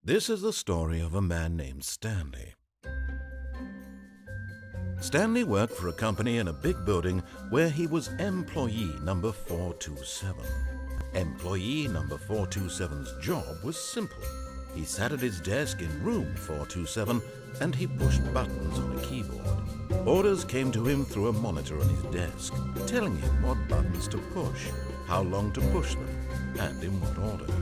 This is the story of a man named Stanley. Stanley worked for a company in a big building where he was employee number 427. Employee number 427's job was simple. He sat at his desk in room 427 and he pushed buttons on a keyboard. Orders came to him through a monitor on his desk, telling him what buttons to push, how long to push them, and in what order.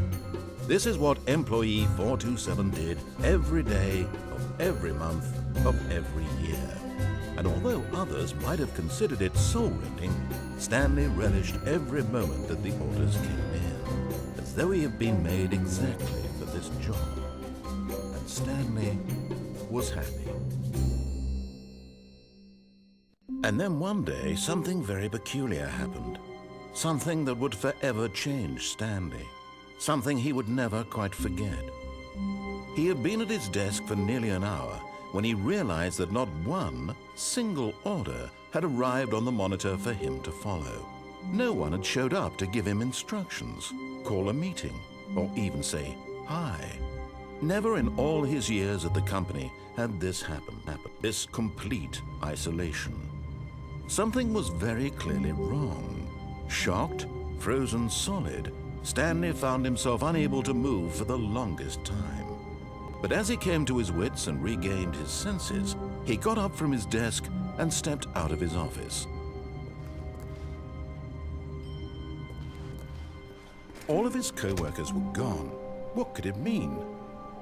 This is what employee 427 did every day of every month of every year. And although others might have considered it soul-rending, Stanley relished every moment that the orders came in, as though he had been made exactly for this job. And Stanley was happy. And then one day, something very peculiar happened. Something that would forever change Stanley. Something he would never quite forget. He had been at his desk for nearly an hour when he realized that not one single order had arrived on the monitor for him to follow. No one had showed up to give him instructions, call a meeting, or even say hi. Never in all his years at the company had this happen. This complete isolation. Something was very clearly wrong. Shocked, frozen solid, Stanley found himself unable to move for the longest time. But as he came to his wits and regained his senses, he got up from his desk and stepped out of his office. All of his co-workers were gone. What could it mean?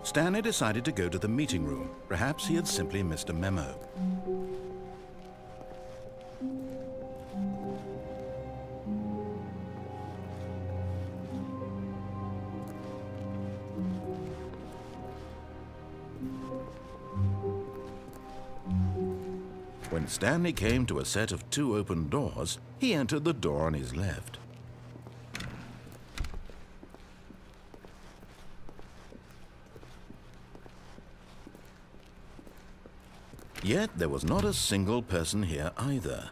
Stanley decided to go to the meeting room. Perhaps he had simply missed a memo. When Stanley came to a set of 2 open doors, he entered the door on his left. Yet there was not a single person here either.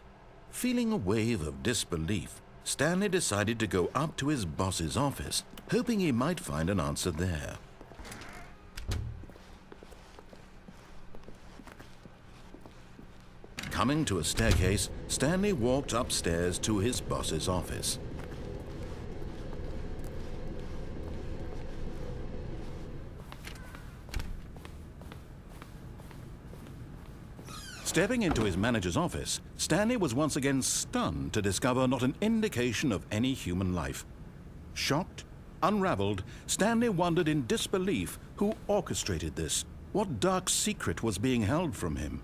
Feeling a wave of disbelief, Stanley decided to go up to his boss's office, hoping he might find an answer there. Coming to a staircase, Stanley walked upstairs to his boss's office. Stepping into his manager's office, Stanley was once again stunned to discover not an indication of any human life. Shocked, unraveled, Stanley wondered in disbelief who orchestrated this. What dark secret was being held from him?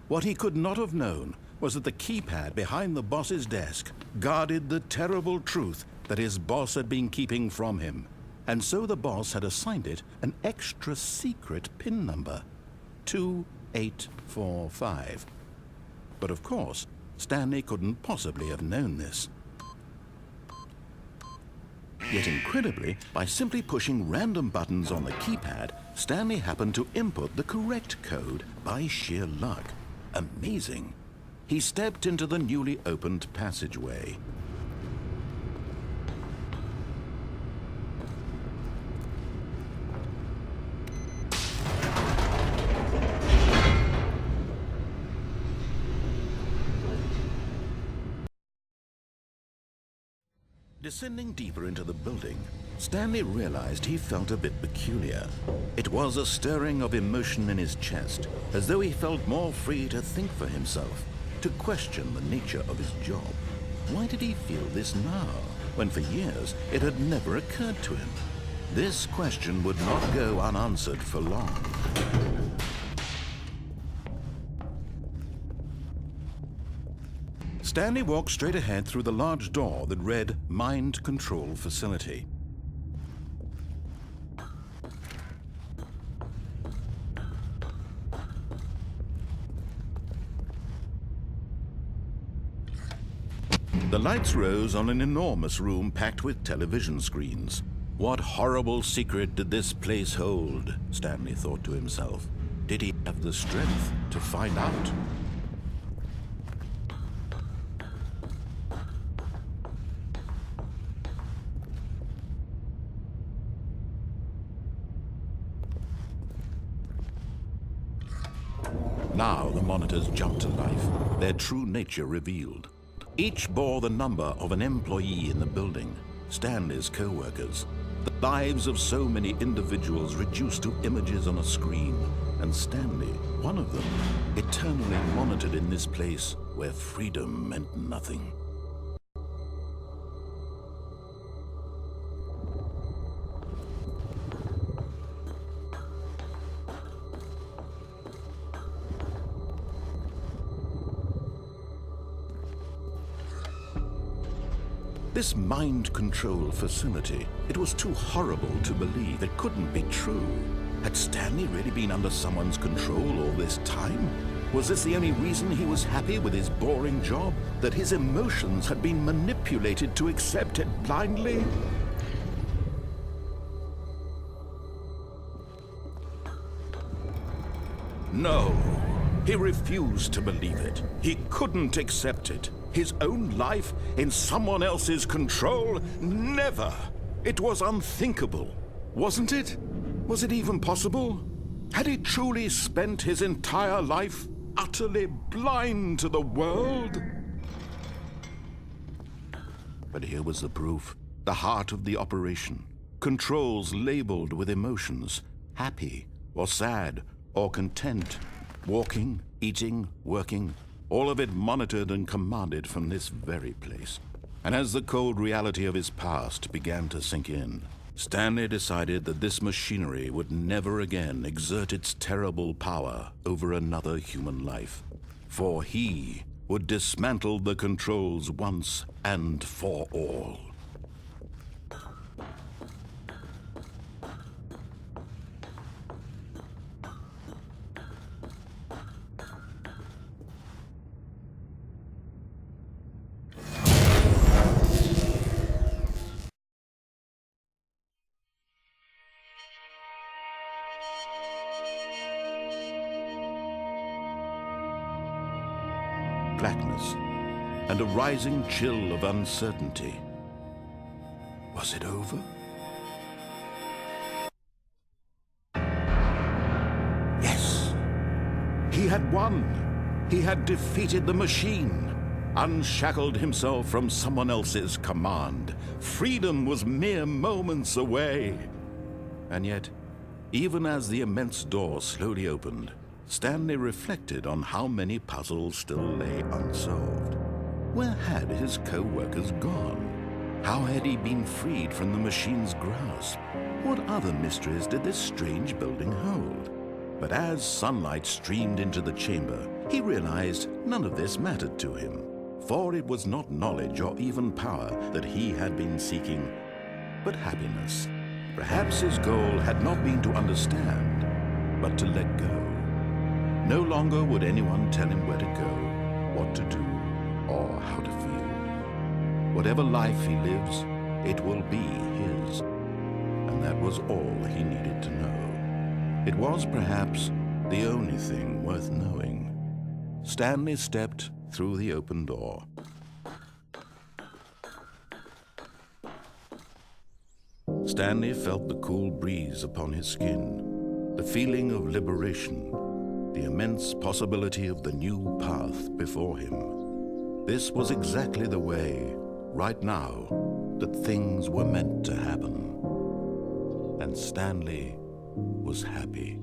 What he could not have known was that the keypad behind the boss's desk guarded the terrible truth that his boss had been keeping from him. And so the boss had assigned it an extra secret PIN number, 2845. But of course, Stanley couldn't possibly have known this. Yet incredibly, by simply pushing random buttons on the keypad, Stanley happened to input the correct code by sheer luck. Amazing. He stepped into the newly opened passageway. Descending deeper into the building, Stanley realized he felt a bit peculiar. It was a stirring of emotion in his chest, as though he felt more free to think for himself, to question the nature of his job. Why did he feel this now, when for years it had never occurred to him? This question would not go unanswered for long. Stanley walked straight ahead through the large door that read Mind Control Facility. The lights rose on an enormous room packed with television screens. What horrible secret did this place hold? Stanley thought to himself. Did he have the strength to find out? Now the monitors jumped to life, their true nature revealed. Each bore the number of an employee in the building, Stanley's co-workers. The lives of so many individuals reduced to images on a screen, and Stanley, one of them, eternally monitored in this place where freedom meant nothing. This mind control facility, it was too horrible to believe. It couldn't be true. Had Stanley really been under someone's control all this time? Was this the only reason he was happy with his boring job? That his emotions had been manipulated to accept it blindly? No, he refused to believe it. He couldn't accept it. His own life in someone else's control? Never! It was unthinkable, wasn't it? Was it even possible? Had he truly spent his entire life utterly blind to the world? But here was the proof, the heart of the operation. Controls labeled with emotions, happy or sad or content, walking, eating, working, all of it monitored and commanded from this very place. And as the cold reality of his past began to sink in, Stanley decided that this machinery would never again exert its terrible power over another human life. For he would dismantle the controls once and for all. Blackness, and a rising chill of uncertainty. Was it over? Yes! He had won! He had defeated the machine, unshackled himself from someone else's command. Freedom was mere moments away. And yet, even as the immense door slowly opened, Stanley reflected on how many puzzles still lay unsolved. Where had his co-workers gone? How had he been freed from the machine's grasp? What other mysteries did this strange building hold? But as sunlight streamed into the chamber, he realized none of this mattered to him, for it was not knowledge or even power that he had been seeking, but happiness. Perhaps his goal had not been to understand, but to let go. No longer would anyone tell him where to go, what to do, or how to feel. Whatever life he lives, it will be his. And that was all he needed to know. It was perhaps the only thing worth knowing. Stanley stepped through the open door. Stanley felt the cool breeze upon his skin, the feeling of liberation, the immense possibility of the new path before him. This was exactly the way, right now, that things were meant to happen. And Stanley was happy.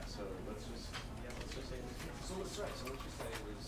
So let's just say, so let's just say it was